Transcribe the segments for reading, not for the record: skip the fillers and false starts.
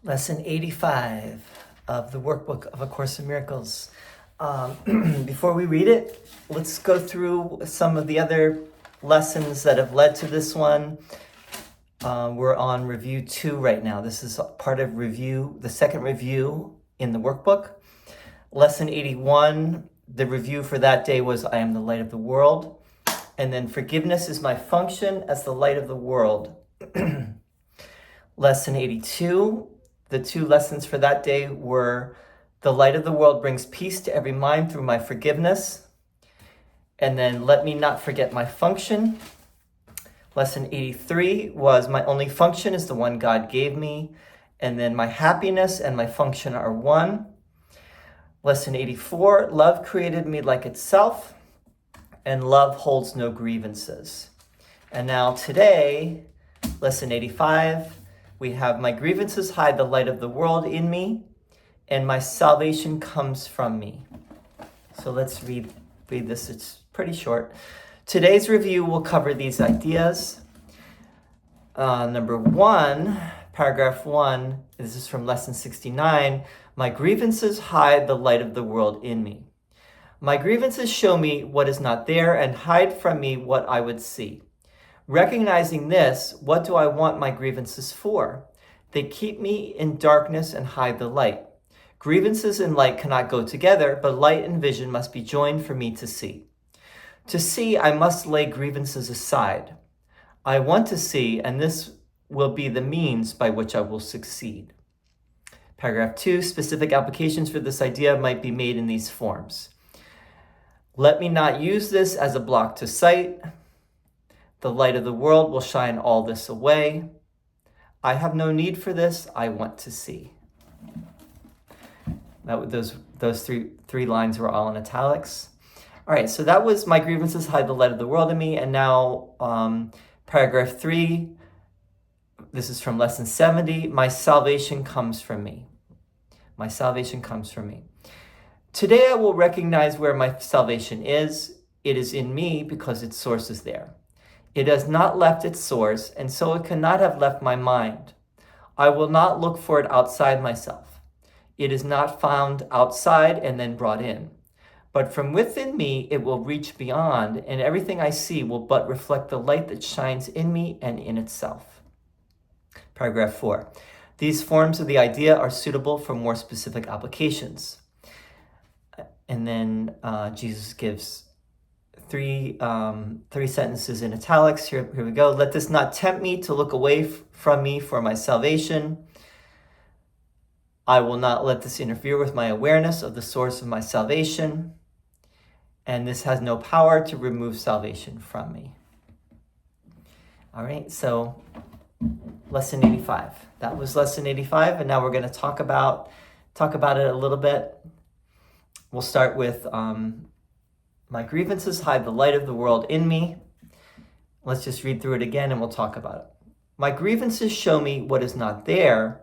Lesson 85 of the Workbook of A Course in Miracles. Before we read it, let's go through some of the other lessons that have led to this one. We're on review 2 right now. This is part of review, the second review in the workbook. Lesson 81, the review for that day was I am the light of the world. And then forgiveness is my function as the light of the world. Lesson 82, the two lessons for that day were the light of the world brings peace to every mind through my forgiveness. And then let me not forget my function. Lesson 83 was my only function is the one God gave me. And then my happiness and my function are one. Lesson 84, love created me like itself, and love holds no grievances. And now today, lesson 85, we have my grievances hide the light of the world in me, and my salvation comes from me. So let's read this. It's pretty short. Today's review will cover these ideas. Number 1, paragraph 1, this is from lesson 69. My grievances hide the light of the world in me. My grievances show me what is not there and hide from me what I would see. Recognizing this, what do I want my grievances for? They keep me in darkness and hide the light. Grievances and light cannot go together, but light and vision must be joined for me to see. To see, I must lay grievances aside. I want to see, and this will be the means by which I will succeed. Paragraph 2, specific applications for this idea might be made in these forms. Let me not use this as a block to sight. The light of the world will shine all this away. I have no need for this. I want to see. Those three lines were all in italics. All right, so that was my grievances hide the light of the world in me. And now paragraph 3, this is from lesson 70. My salvation comes from me. My salvation comes from me. Today I will recognize where my salvation is. It is in me because its source is there. It has not left its source, and so it cannot have left my mind. I will not look for it outside myself. It is not found outside and then brought in. But from within me, it will reach beyond, and everything I see will but reflect the light that shines in me and in itself. Paragraph 4. These forms of the idea are suitable for more specific applications. And then Jesus gives three sentences in italics. Here we go. Let this not tempt me to look away from me for my salvation. I will not let this interfere with my awareness of the source of my salvation. And this has no power to remove salvation from me. All right, so lesson 85. That was lesson 85, and now we're going to talk about it a little bit. We'll start with my grievances hide the light of the world in me. Let's just read through it again and we'll talk about it. My grievances show me what is not there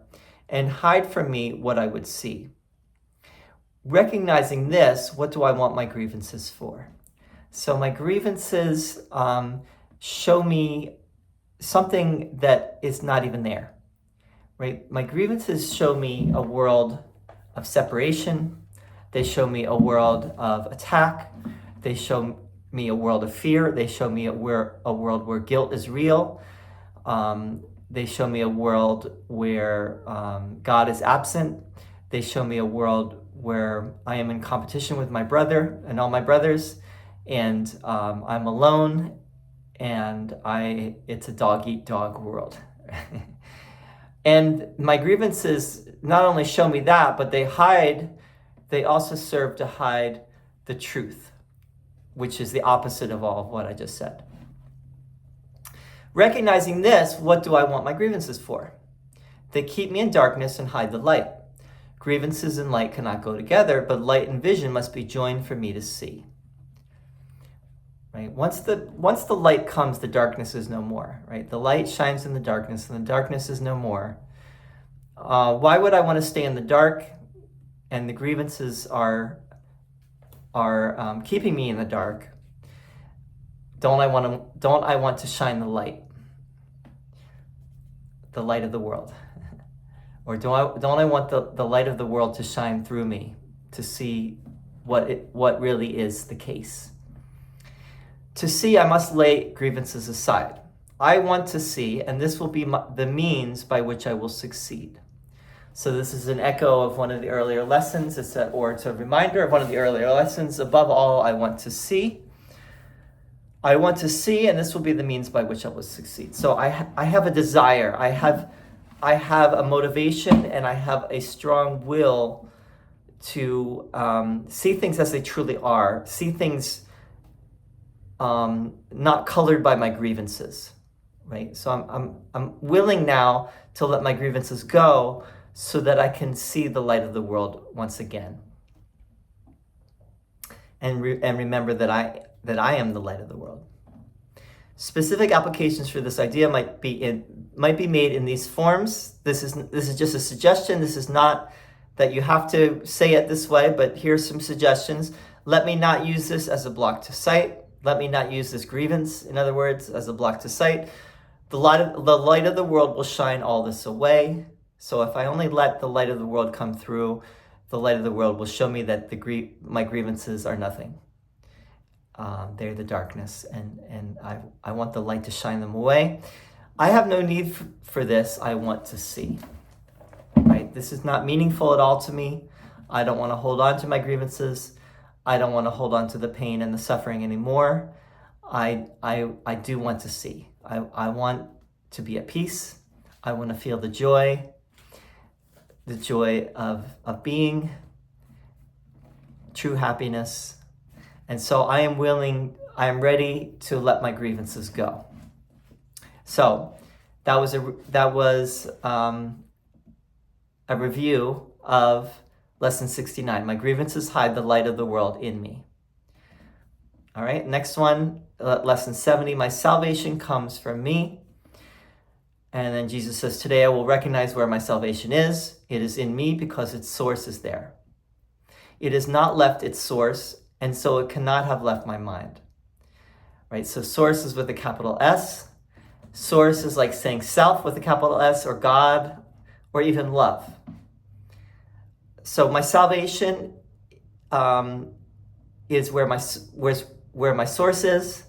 and hide from me what I would see. Recognizing this, what do I want my grievances for? So my grievances show me something that is not even there, right? My grievances show me a world of separation. They show me a world of attack. They show me a world of fear. They show me a world where guilt is real. They show me a world where God is absent. They show me a world where I am in competition with my brother and all my brothers, and I'm alone, and it's a dog-eat-dog world. And my grievances not only show me that, but they also serve to hide the truth, which is the opposite of all of what I just said. Recognizing this, what do I want my grievances for? They keep me in darkness and hide the light. Grievances and light cannot go together, but light and vision must be joined for me to see. Right? Once the light comes, the darkness is no more. Right? The light shines in the darkness, and the darkness is no more. Why would I want to stay in the dark? And the grievances are keeping me in the dark. Don't I want to shine the light of the world? Or don't I want the light of the world to shine through me to see what really is the case? To see, I must lay grievances aside. I want to see, and this will be the means by which I will succeed. So this is an echo of one of the earlier lessons. It's a reminder of one of the earlier lessons. Above all, I want to see. I want to see, and this will be the means by which I will succeed. So I have a desire. I have a motivation, and I have a strong will to see things as they truly are. See things not colored by my grievances, right? So I'm willing now to let my grievances go so that I can see the light of the world once again, and remember that I am the light of the world. Specific applications for this idea might be made in these forms. This is just a suggestion. This is not that you have to say it this way, but here's some suggestions. Let me not use this as a block to sight. Let me not use this grievance, in other words, as a block to sight. The light of the world will shine all this away. So if I only let the light of the world come through, the light of the world will show me that my grievances are nothing. They're the darkness, and I want the light to shine them away. I have no need for this. I want to see. Right? This is not meaningful at all to me. I don't want to hold on to my grievances. I don't want to hold on to the pain and the suffering anymore. I do want to see. I want to be at peace. I want to feel the joy of being, true happiness. And so I am ready to let my grievances go. So that was a review of Lesson 69. My grievances hide the light of the world in me. All right, next one, Lesson 70. My salvation comes from me. And then Jesus says, today I will recognize where my salvation is. It is in me because its source is there. It has not left its source, and so it cannot have left my mind. Right, so source is with a capital S. Source is like saying self with a capital S, or God, or even love. So my salvation is where my source is.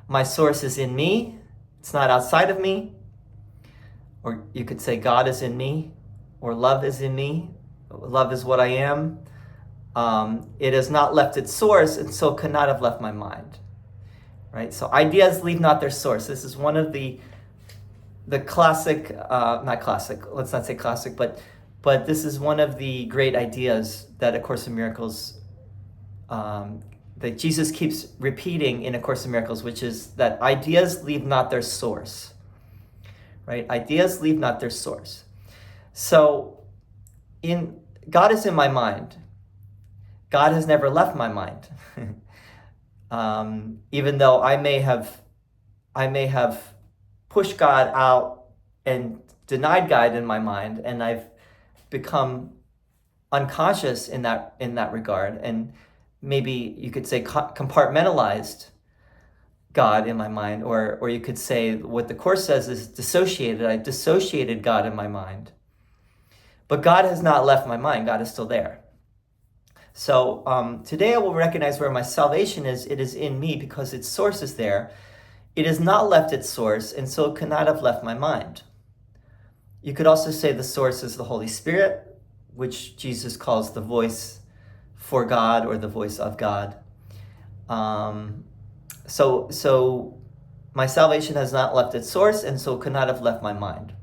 My source is in me. It's not outside of me. Or you could say God is in me, or love is in me. Love is what I am. It has not left its source, and so cannot have left my mind. Right? So ideas leave not their source. This is one of the classic, not classic, let's not say classic, but this is one of the great ideas that A Course in Miracles, that Jesus keeps repeating in A Course in Miracles, which is that ideas leave not their source. Right? Ideas leave not their source. So God is in my mind. God has never left my mind. Even though I may have pushed God out and denied God in my mind, and I've become unconscious in that regard, and maybe you could say compartmentalized God in my mind, or you could say what the Course says is dissociated. I dissociated God in my mind. But God has not left my mind. God is still there. So today I will recognize where my salvation is. It is in me because its source is there. It has not left its source, and so it cannot have left my mind. You could also say the source is the Holy Spirit, which Jesus calls the voice for God, or the voice of God. So my salvation has not left its source, and so could not have left my mind.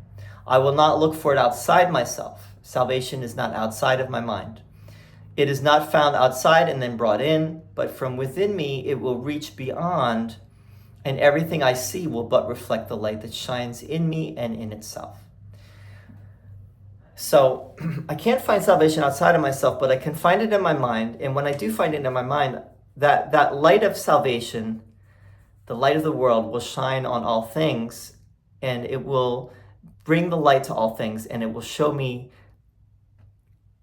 I will not look for it outside myself. Salvation is not outside of my mind. It is not found outside and then brought in, but from within me it will reach beyond, and everything I see will but reflect the light that shines in me and in itself. So I can't find salvation outside of myself, but I can find it in my mind. And when I do find it in my mind, that light of salvation, the light of the world, will shine on all things, and it will bring the light to all things, and it will show me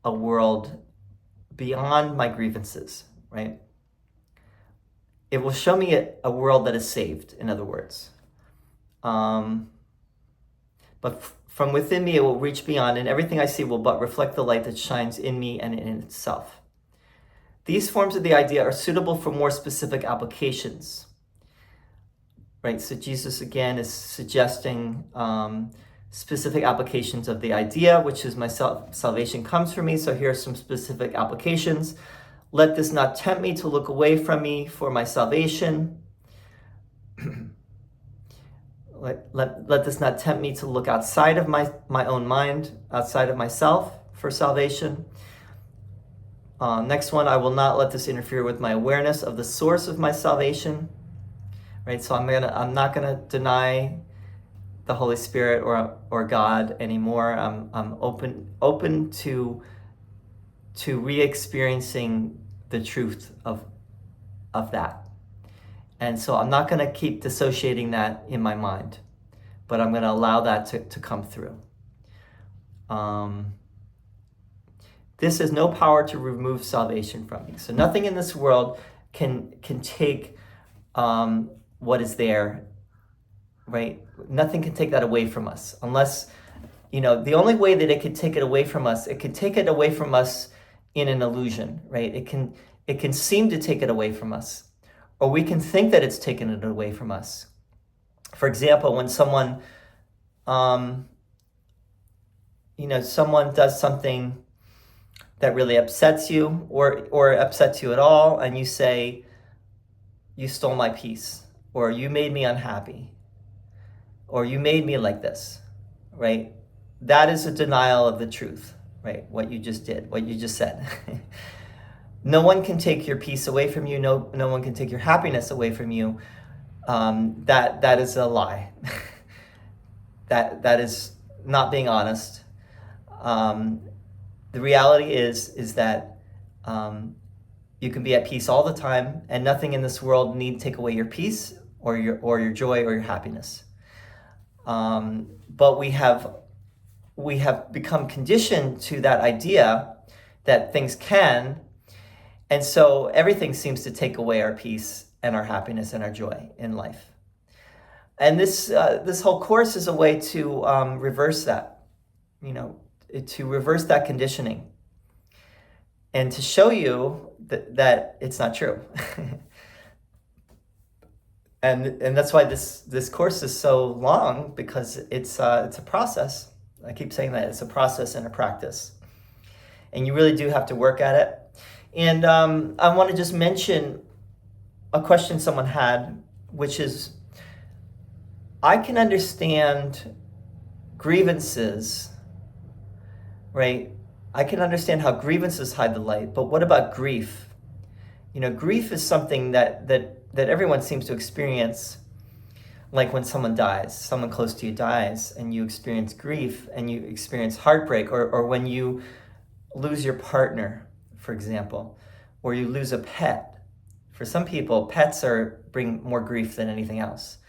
a world beyond my grievances, right? It will show me a world that is saved, in other words. But but from within me it will reach beyond, and everything I see will but reflect the light that shines in me and in itself. These forms of the idea are suitable for more specific applications. Right, so Jesus again is suggesting specific applications of the idea, which is my salvation comes from me. So here are some specific applications. Let this not tempt me to look away from me for my salvation. Let this not tempt me to look outside of my own mind, outside of myself for salvation. Next one, I will not let this interfere with my awareness of the source of my salvation. Right, so I'm not gonna deny the Holy Spirit or God anymore. I'm open to re-experiencing the truth of that. And so I'm not gonna keep dissociating that in my mind, but I'm gonna allow that to come through. This has no power to remove salvation from me. So nothing in this world can take what is there, right? Nothing can take that away from us, unless, the only way that it could take it away from us, it could take it away from us in an illusion, right? It can seem to take it away from us, or we can think that it's taken it away from us. For example, when someone, someone does something that really upsets you, or upsets you at all, and you say, you stole my peace, or you made me unhappy, or you made me like this, right? That is a denial of the truth, right? What you just did, what you just said. No one can take your peace away from you. No one can take your happiness away from you. That is a lie. That is not being honest. The reality is that you can be at peace all the time, and nothing in this world need take away your peace or your joy or your happiness. But we have become conditioned to that idea that things can, and so everything seems to take away our peace and our happiness and our joy in life. And this whole course is a way to reverse that, to reverse that conditioning, and to show you that it's not true. and that's why this course is so long, because it's a process. I keep saying that it's a process and a practice, and you really do have to work at it. And I want to just mention a question someone had, which is, I can understand grievances, right? I can understand how grievances hide the light, but what about grief? Grief is something that everyone seems to experience, like when someone dies, someone close to you dies, and you experience grief, and you experience heartbreak, or when you lose your partner, for example, or you lose a pet. For some people, pets bring more grief than anything else.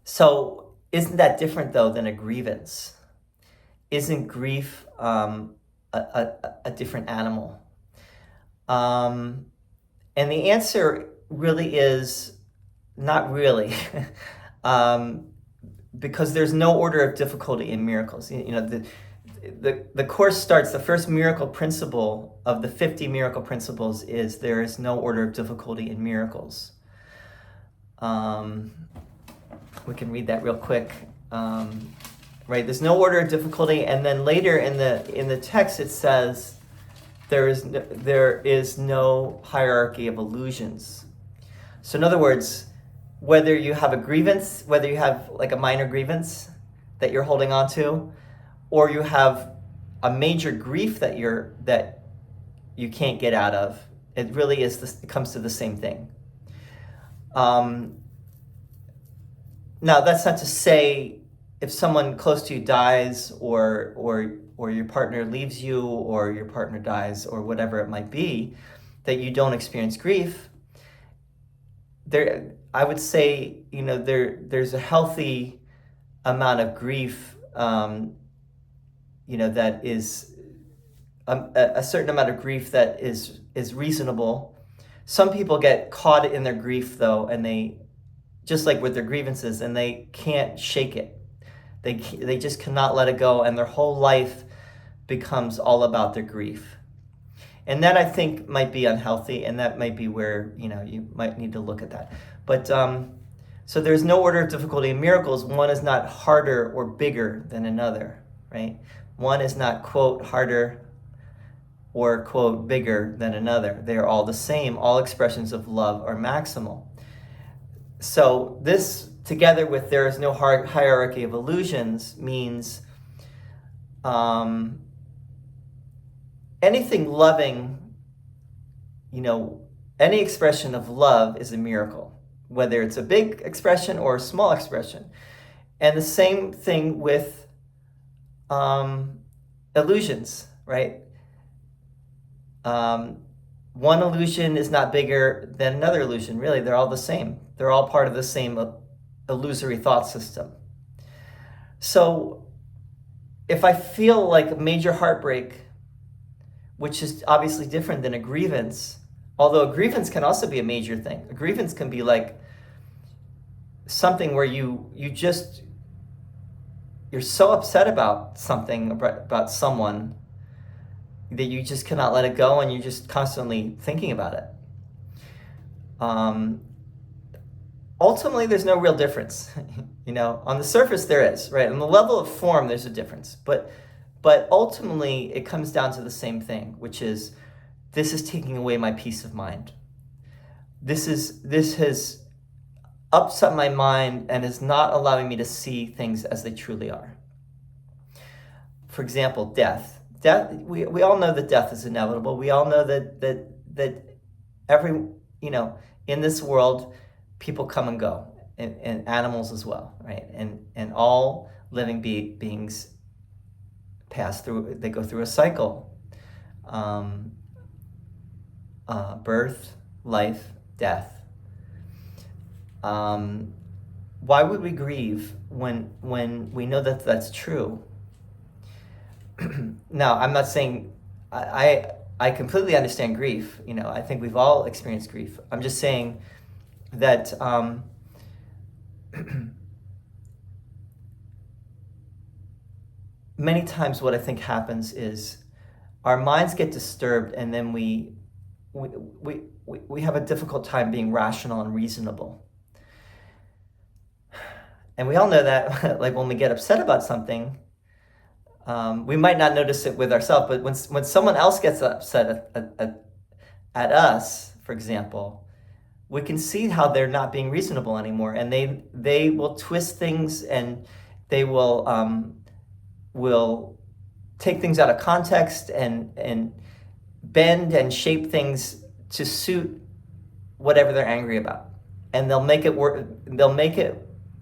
So isn't that different, though, than a grievance? Isn't grief a different animal? And the answer really is not really, because there's no order of difficulty in miracles. The course starts, the first miracle principle of the 50 miracle principles is there is no order of difficulty in miracles. We can read that real quick. Right, there's no order of difficulty, and then later in the text it says there is no hierarchy of illusions. So in other words, whether you have a grievance, whether you have like a minor grievance that you're holding on to, or you have a major grief that you can't get out of, it really is it comes to the same thing. Now that's not to say if someone close to you dies, or your partner leaves you, or your partner dies, or whatever it might be, that you don't experience grief. I would say, there's a healthy amount of grief, that is a certain amount of grief that is reasonable. Some people get caught in their grief, though, and they just like with their grievances, and they can't shake it. They just cannot let it go, and their whole life becomes all about their grief. And that, I think, might be unhealthy, and that might be where, you might need to look at that. But so there's no order of difficulty in miracles. One is not harder or bigger than another, right? One is not, quote, harder or, quote, bigger than another. They are all the same. All expressions of love are maximal. So this, together with there is no hierarchy of illusions, means anything loving, any expression of love is a miracle, whether it's a big expression or a small expression. And the same thing with illusions, right? One illusion is not bigger than another illusion. Really, they're all the same. They're all part of the same illusory thought system. So if I feel like a major heartbreak, which is obviously different than a grievance, although a grievance can also be a major thing. A grievance can be like something where you're so upset about something, about someone, that you just cannot let it go, and you're just constantly thinking about it. Ultimately, there's no real difference. On the surface there is, right? On the level of form, there's a difference. But ultimately, it comes down to the same thing, which is, this is taking away my peace of mind. This has upset my mind and is not allowing me to see things as they truly are. For example, death. We all know that death is inevitable. We all know that every, in this world, people come and go, and animals as well, right? And all living beings they go through a cycle. Birth, life, death. Why would we grieve when we know that that's true? Now, I'm not saying I completely understand grief. I think we've all experienced grief. I'm just saying that many times what I think happens is our minds get disturbed, and then we have a difficult time being rational and reasonable. And we all know that, like when we get upset about something, we might not notice it with ourselves, but when someone else gets upset at us, for example, we can see how they're not being reasonable anymore, and they will twist things, and they will take things out of context and bend and shape things to suit whatever they're angry about, and they'll make it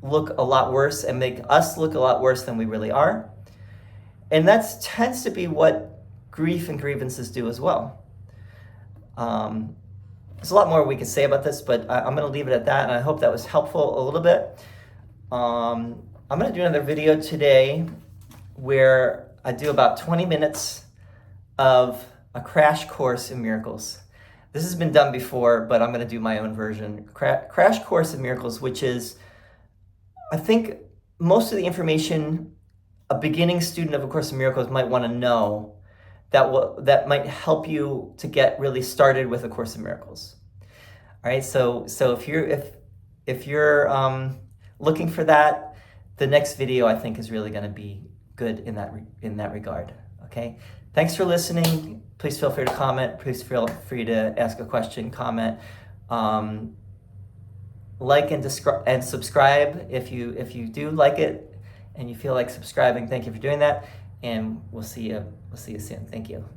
look a lot worse and make us look a lot worse than we really are. And that tends to be what grief and grievances do as well. There's a lot more we could say about this, but I'm going to leave it at that, and I hope that was helpful a little bit. I'm going to do another video today where I do about 20 minutes of a crash course in miracles. This has been done before, but I'm going to do my own version. Crash course in miracles, which is, I think, most of the information a beginning student of A Course in Miracles might want to know that might help you to get really started with A Course in Miracles. All right, so if you're looking for that, the next video I think is really going to be good in that regard. Okay, thanks for listening. Please feel free to comment. Please feel free to ask a question, comment, like and subscribe if you do like it and you feel like subscribing. Thank you for doing that, and we'll see you soon. Thank you.